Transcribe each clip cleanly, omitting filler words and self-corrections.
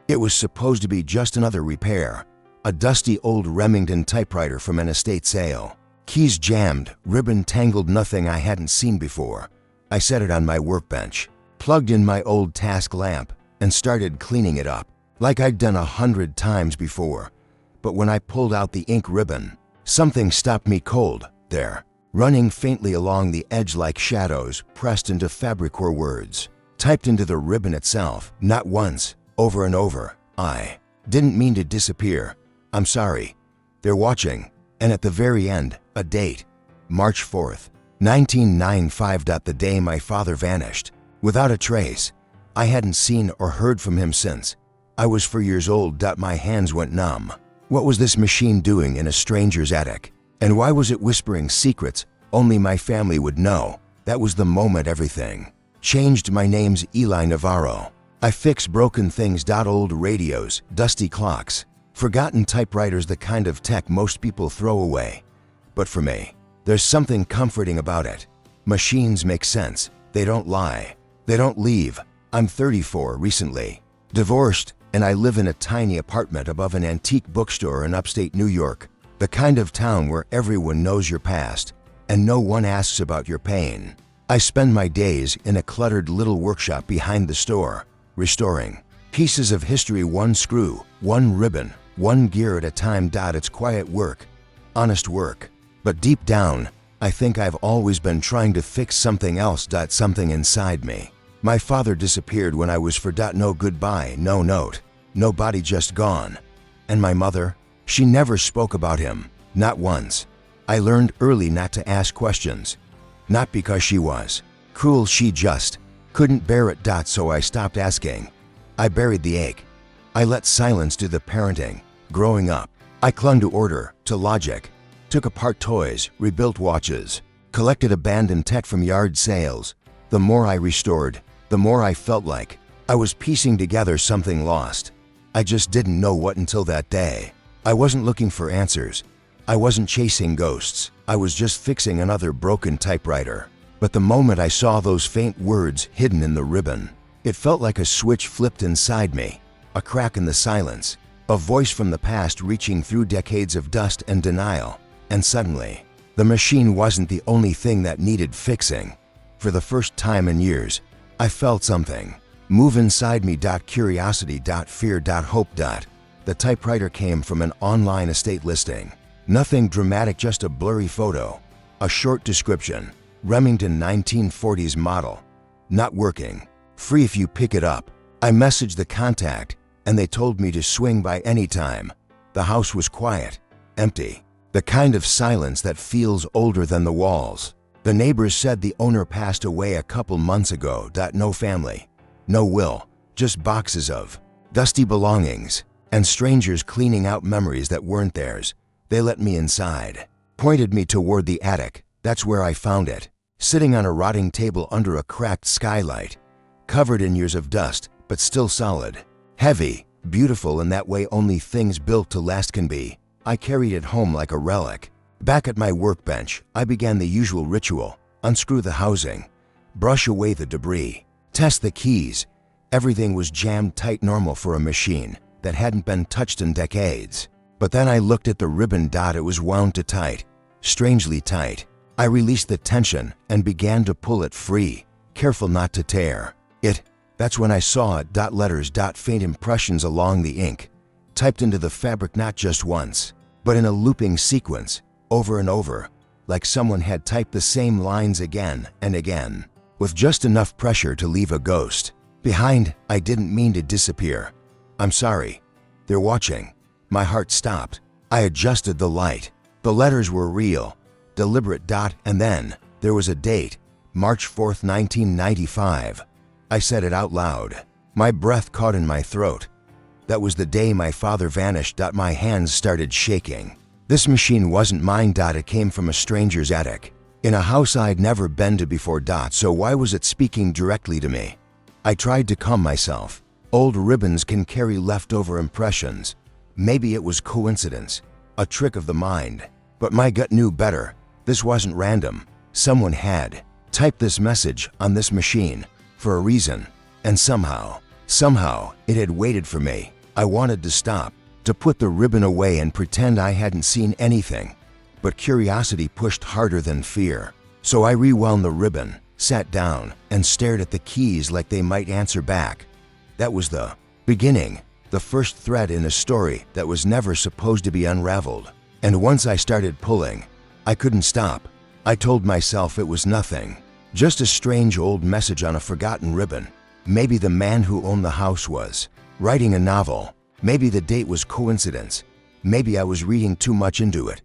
It was supposed to be just another repair, a dusty old Remington typewriter from an estate sale. Keys jammed, ribbon tangled, nothing I hadn't seen before. I set it on my workbench, plugged in my old task lamp, and started cleaning it up, like I'd done 100 times before. But when I pulled out the ink ribbon, something stopped me cold there. Running faintly along the edge like shadows pressed into fabric were words, typed into the ribbon itself, not once, over and over. I didn't mean to disappear. I'm sorry. They're watching. And at the very end, a date, March 4th, 1995. The day my father vanished, without a trace. I hadn't seen or heard from him since. I was 4 years old. My hands went numb. What was this machine doing in a stranger's attic? And why was it whispering secrets only my family would know? That was the moment everything changed. My name's Eli Navarro. I fix broken things. Old radios, dusty clocks, forgotten typewriters, the kind of tech most people throw away. But for me, there's something comforting about it. Machines make sense. They don't lie. They don't leave. I'm 34 recently, divorced, and I live in a tiny apartment above an antique bookstore in upstate New York, the kind of town where everyone knows your past and no one asks about your pain. I spend my days in a cluttered little workshop behind the store, restoring pieces of history, one screw, one ribbon, one gear at a time. It's quiet work, honest work. But deep down, I think I've always been trying to fix something else. Something inside me. My father disappeared when I was 4. No goodbye, no note, no body, just gone. And my mother? She never spoke about him, not once. I learned early not to ask questions. Not because she was cruel, she just couldn't bear it. So I stopped asking. I buried the ache. I let silence do the parenting. Growing up, I clung to order, to logic, took apart toys, rebuilt watches, collected abandoned tech from yard sales. The more I restored, the more I felt like I was piecing together something lost. I just didn't know what until that day. I wasn't looking for answers. I wasn't chasing ghosts. I was just fixing another broken typewriter. But the moment I saw those faint words hidden in the ribbon, it felt like a switch flipped inside me, a crack in the silence, a voice from the past reaching through decades of dust and denial. And suddenly, the machine wasn't the only thing that needed fixing. For the first time in years, I felt something move inside me. Curiosity, fear, hope. The typewriter came from an online estate listing. Nothing dramatic, just a blurry photo, a short description. Remington 1940s model. Not working. Free if you pick it up. I messaged the contact, and they told me to swing by anytime. The house was quiet, empty. The kind of silence that feels older than the walls. The neighbors said the owner passed away a couple months ago. No family, no will, just boxes of dusty belongings and strangers cleaning out memories that weren't theirs. They let me inside, pointed me toward the attic. That's where I found it, sitting on a rotting table under a cracked skylight, covered in years of dust, but still solid, heavy, beautiful in that way only things built to last can be. I carried it home like a relic. Back at my workbench, I began the usual ritual: unscrew the housing, brush away the debris, test the keys. Everything was jammed tight, normal for a machine that hadn't been touched in decades. But then I looked at the ribbon. It was wound too tight, strangely tight. I released the tension and began to pull it free, careful not to tear it. That's when I saw it. Letters, faint impressions along the ink, typed into the fabric not just once, but in a looping sequence, over and over, like someone had typed the same lines again and again, with just enough pressure to leave a ghost behind. I didn't mean to disappear. I'm sorry. They're watching. My heart stopped. I adjusted the light. The letters were real, deliberate. And then there was a date, March 4th, 1995. I said it out loud. My breath caught in my throat. That was the day my father vanished. My hands started shaking. This machine wasn't mine. It came from a stranger's attic, in a house I'd never been to before. So why was it speaking directly to me? I tried to calm myself. Old ribbons can carry leftover impressions. Maybe it was coincidence, a trick of the mind. But my gut knew better. This wasn't random. Someone had typed this message on this machine for a reason. And somehow it had waited for me. I wanted to stop, to put the ribbon away and pretend I hadn't seen anything. But curiosity pushed harder than fear. So I rewound the ribbon, sat down, and stared at the keys like they might answer back. That was the beginning, the first thread in a story that was never supposed to be unraveled. And once I started pulling, I couldn't stop. I told myself it was nothing, just a strange old message on a forgotten ribbon. Maybe the man who owned the house was writing a novel. Maybe the date was coincidence. Maybe I was reading too much into it.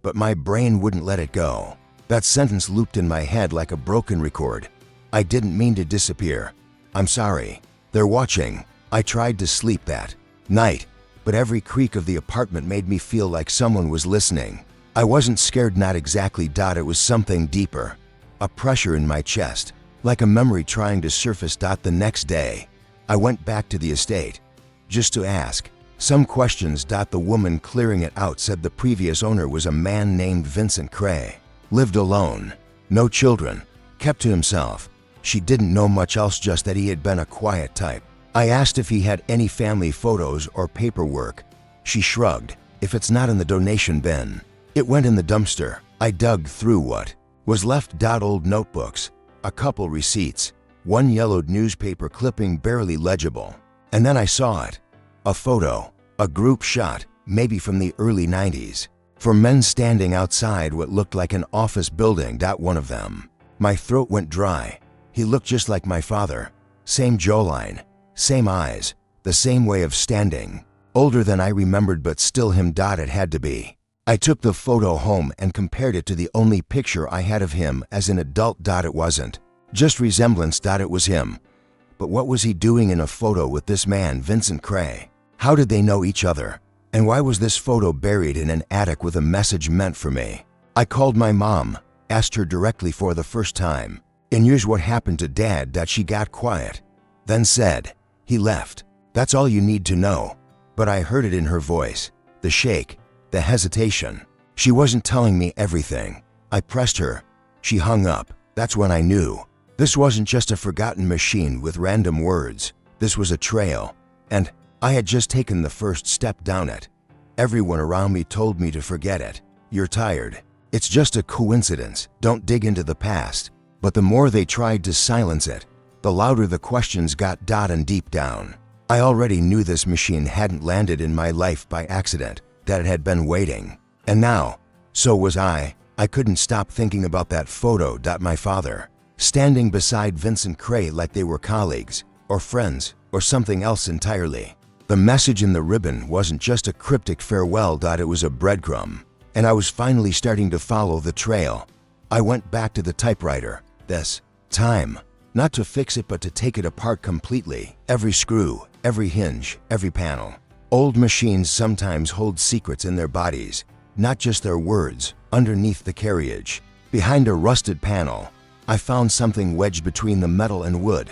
But my brain wouldn't let it go. That sentence looped in my head like a broken record. I didn't mean to disappear. I'm sorry. They're watching. I tried to sleep that night, but every creak of the apartment made me feel like someone was listening. I wasn't scared, not exactly. It was something deeper. A pressure in my chest, like a memory trying to surface. The next day, I went back to the estate, just to ask some questions. The woman clearing it out said the previous owner was a man named Vincent Cray. Lived alone, no children, kept to himself. She didn't know much else, just that he had been a quiet type. I asked if he had any family photos or paperwork. She shrugged. If it's not in the donation bin, it went in the dumpster. I dug through what was left. Old notebooks, a couple receipts, one yellowed newspaper clipping barely legible. And then I saw it. A photo, a group shot, maybe from the early 90s. For men standing outside what looked like an office building. One of them. My throat went dry. He looked just like my father. Same jawline, same eyes, the same way of standing. Older than I remembered, but still him. It had to be. I took the photo home and compared it to the only picture I had of him as an adult. It wasn't just resemblance. It was him. But what was he doing in a photo with this man, Vincent Cray? How did they know each other? And why was this photo buried in an attic with a message meant for me? I called my mom, asked her directly for the first time in years what happened to Dad. She got quiet, then said, "He left. That's all you need to know." But I heard it in her voice, the shake, the hesitation. She wasn't telling me everything. I pressed her. She hung up. That's when I knew. This wasn't just a forgotten machine with random words. This was a trail. And I had just taken the first step down it. Everyone around me told me to forget it. You're tired. It's just a coincidence. Don't dig into the past. But the more they tried to silence it, the louder the questions got. And deep down, I already knew this machine hadn't landed in my life by accident, that it had been waiting. And now, so was I. I couldn't stop thinking about that photo. My father, standing beside Vincent Cray like they were colleagues, or friends, or something else entirely. The message in the ribbon wasn't just a cryptic farewell. It was a breadcrumb. And I was finally starting to follow the trail. I went back to the typewriter, this time. Not to fix it, but to take it apart completely. Every screw, every hinge, every panel. Old machines sometimes hold secrets in their bodies, not just their words. Underneath the carriage, behind a rusted panel, I found something wedged between the metal and wood.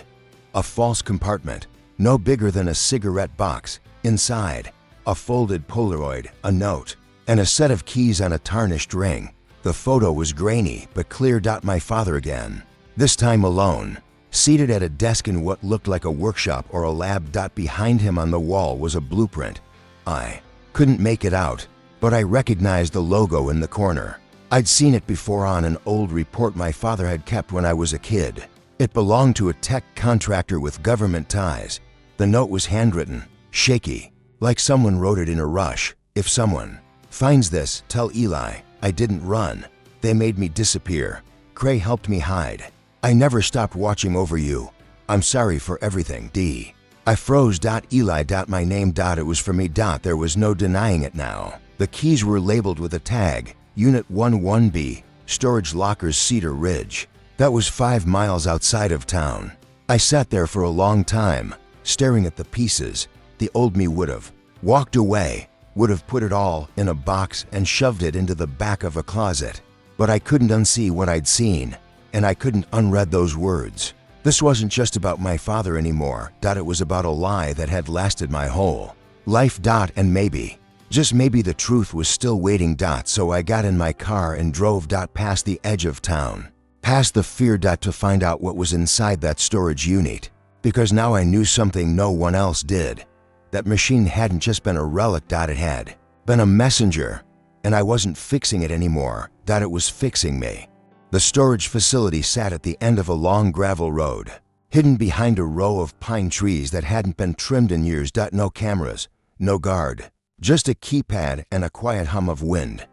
A false compartment, no bigger than a cigarette box. Inside, a folded Polaroid, a note, and a set of keys on a tarnished ring. The photo was grainy but clear. My father again. This time alone, seated at a desk in what looked like a workshop or a lab. Behind him on the wall was a blueprint. I couldn't make it out, but I recognized the logo in the corner. I'd seen it before on an old report my father had kept when I was a kid. It belonged to a tech contractor with government ties. The note was handwritten, shaky, like someone wrote it in a rush. "If someone finds this, tell Eli, I didn't run. They made me disappear. Cray helped me hide. I never stopped watching over you. I'm sorry for everything, D." I froze. Eli. My name. It was for me. There was no denying it now. The keys were labeled with a tag, Unit 11B, Storage Lockers, Cedar Ridge. That was 5 miles outside of town. I sat there for a long time, staring at the pieces. The old me would have walked away, would have put it all in a box and shoved it into the back of a closet. But I couldn't unsee what I'd seen, and I couldn't unread those words. This wasn't just about my father anymore. It was about a lie that had lasted my whole life. And maybe, just maybe, the truth was still waiting. So I got in my car and drove past the edge of town, past the fear. To find out what was inside that storage unit. Because now I knew something no one else did. That machine hadn't just been a relic. It had been a messenger, and I wasn't fixing it anymore. It was fixing me. The storage facility sat at the end of a long gravel road, hidden behind a row of pine trees that hadn't been trimmed in years. No cameras, no guard, just a keypad and a quiet hum of wind.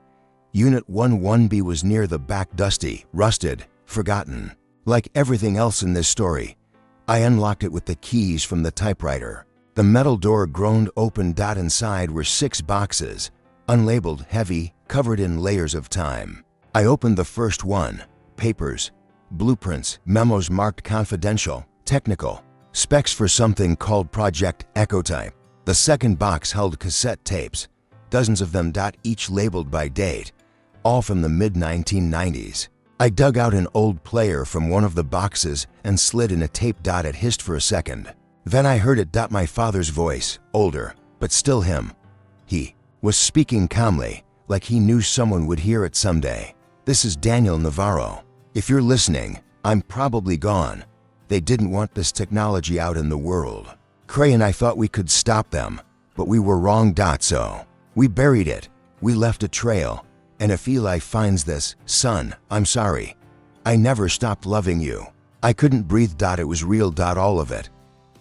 Unit 11B was near the back, dusty, rusted, forgotten. Like everything else in this story, I unlocked it with the keys from the typewriter. The metal door groaned open. Inside were 6 boxes, unlabeled, heavy, covered in layers of time. I opened the first one. Papers, blueprints, memos marked confidential, technical, specs for something called Project Echotype. The second box held cassette tapes, dozens of them. Each labeled by date, all from the mid-1990s. I dug out an old player from one of the boxes and slid in a tape. It hissed for a second. Then I heard it. My father's voice, older, but still him. He was speaking calmly, like he knew someone would hear it someday. "This is Eli Navarro. If you're listening, I'm probably gone. They didn't want this technology out in the world. Cray and I thought we could stop them, but we were wrong. So we buried it. We left a trail. And if Eli finds this, son, I'm sorry. I never stopped loving you." I couldn't breathe. It was real. All of it.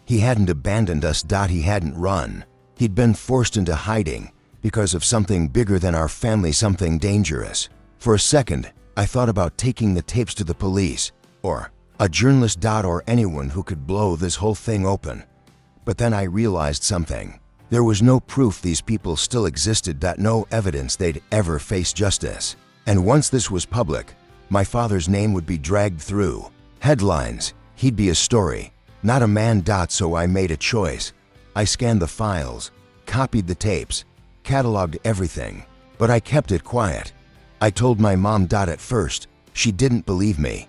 He hadn't abandoned us. He hadn't run. He'd been forced into hiding because of something bigger than our family, something dangerous. For a second, I thought about taking the tapes to the police, or a journalist. Or anyone who could blow this whole thing open. But then I realized something. There was no proof these people still existed. No evidence they'd ever face justice. And once this was public, my father's name would be dragged through headlines. He'd be a story, not a man. So I made a choice. I scanned the files, copied the tapes, cataloged everything, but I kept it quiet. I told my mom. At first, she didn't believe me.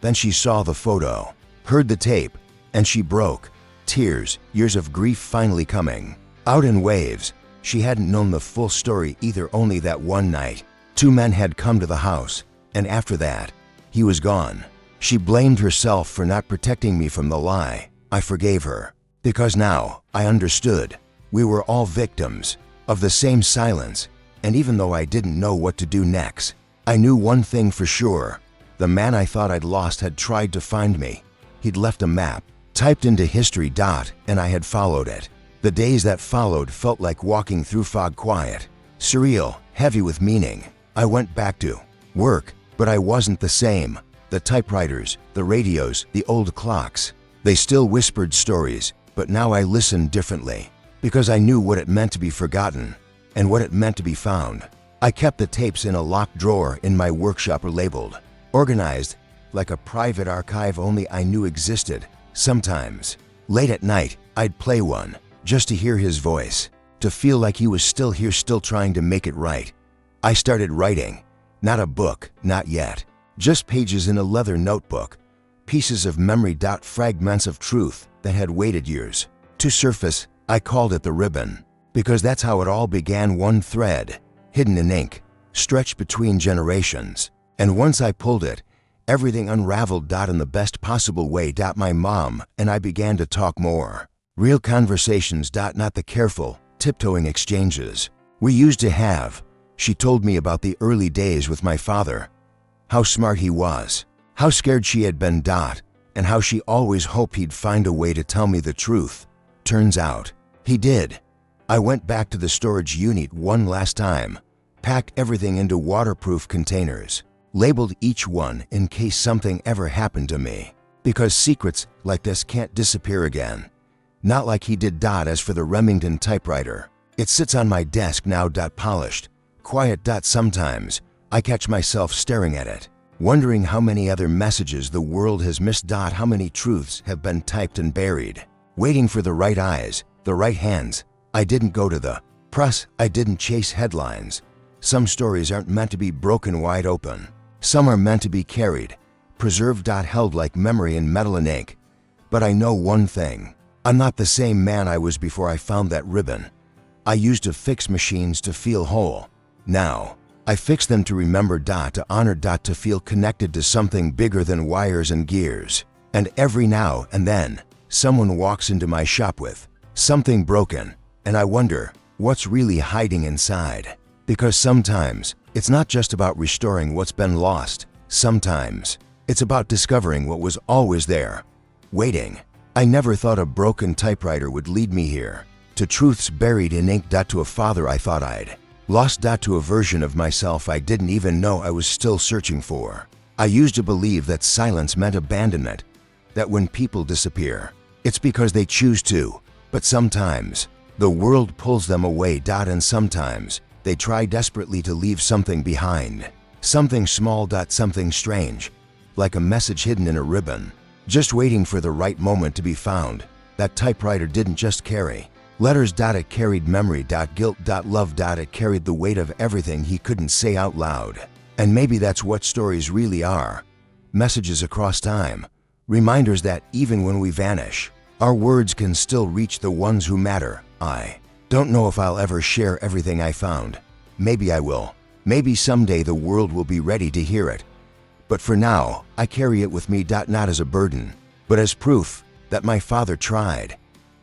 Then she saw the photo, heard the tape, and she broke. Tears, years of grief finally coming out in waves. She hadn't known the full story either. Only that one night, 2 men had come to the house, and after that, he was gone. She blamed herself for not protecting me from the lie. I forgave her, because now I understood. We were all victims of the same silence, and even though I didn't know what to do next, I knew one thing for sure. The man I thought I'd lost had tried to find me. He'd left a map, typed into history. And I had followed it. The days that followed felt like walking through fog, quiet, surreal, heavy with meaning. I went back to work, but I wasn't the same. The typewriters, the radios, the old clocks, they still whispered stories, but now I listened differently, because I knew what it meant to be forgotten and what it meant to be found. I kept the tapes in a locked drawer in my workshop, labeled, organized, like a private archive only I knew existed. Sometimes, late at night, I'd play one, just to hear his voice, to feel like he was still here, still trying to make it right. I started writing. Not a book, not yet. Just pages in a leather notebook, pieces of memory. Fragments of truth that had waited years to surface. I called it the ribbon, because that's how it all began. One thread, hidden in ink, stretched between generations. And once I pulled it, everything unraveled. In the best possible way. My mom and I began to talk more. Real conversations. Not the careful, tiptoeing exchanges we used to have. She told me about the early days with my father, how smart he was, how scared she had been. And how she always hoped he'd find a way to tell me the truth. Turns out, he did. I went back to the storage unit one last time, packed everything into waterproof containers, labeled each one in case something ever happened to me. Because secrets like this can't disappear again. Not like he did. As for the Remington typewriter, it sits on my desk now. Polished, quiet. Sometimes I catch myself staring at it, wondering how many other messages the world has missed. How many truths have been typed and buried, waiting for the right eyes, the right hands. I didn't go to the press. I didn't chase headlines. Some stories aren't meant to be broken wide open. Some are meant to be carried, preserved. Held like memory in metal and ink. But I know one thing. I'm not the same man I was before I found that ribbon. I used to fix machines to feel whole. Now, I fix them to remember. To honor. To feel connected to something bigger than wires and gears. And every now and then, someone walks into my shop with something broken, And I wonder, what's really hiding inside? Because sometimes, it's not just about restoring what's been lost. Sometimes, it's about discovering what was always there, waiting. I never thought a broken typewriter would lead me here. To truths buried in ink. To a father I thought I'd lost. To a version of myself I didn't even know I was still searching for. I used to believe that silence meant abandonment, that when people disappear, it's because they choose to. But sometimes, the world pulls them away. And sometimes, they try desperately to leave something behind. Something small. Something strange, like a message hidden in a ribbon, just waiting for the right moment to be found. That typewriter didn't just carry letters. It carried memory. Guilt. Love. It carried the weight of everything he couldn't say out loud. And maybe that's what stories really are. Messages across time. Reminders that even when we vanish, our words can still reach the ones who matter. I don't know if I'll ever share everything I found. Maybe I will. Maybe someday the world will be ready to hear it. But for now, I carry it with me. Not as a burden, but as proof that my father tried,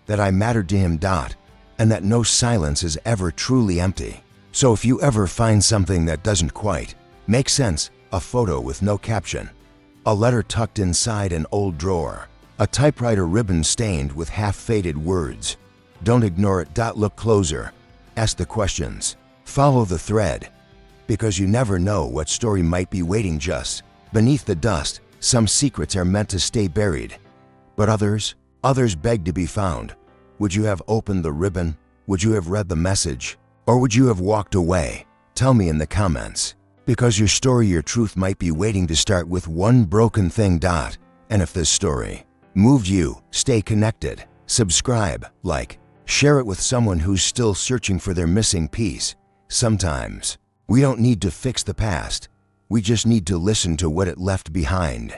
that I mattered to him. And that no silence is ever truly empty. So if you ever find something that doesn't quite make sense, a photo with no caption, a letter tucked inside an old drawer, a typewriter ribbon stained with half-faded words, don't ignore it. Look closer. Ask the questions. Follow the thread. Because you never know what story might be waiting just beneath the dust. Some secrets are meant to stay buried, but others beg to be found. Would you have opened the ribbon? Would you have read the message? Or would you have walked away? Tell me in the comments. Because your story, your truth might be waiting to start with one broken thing. And if this story moved you, stay connected. Subscribe, like, share it with someone who's still searching for their missing piece. Sometimes, we don't need to fix the past. We just need to listen to what it left behind.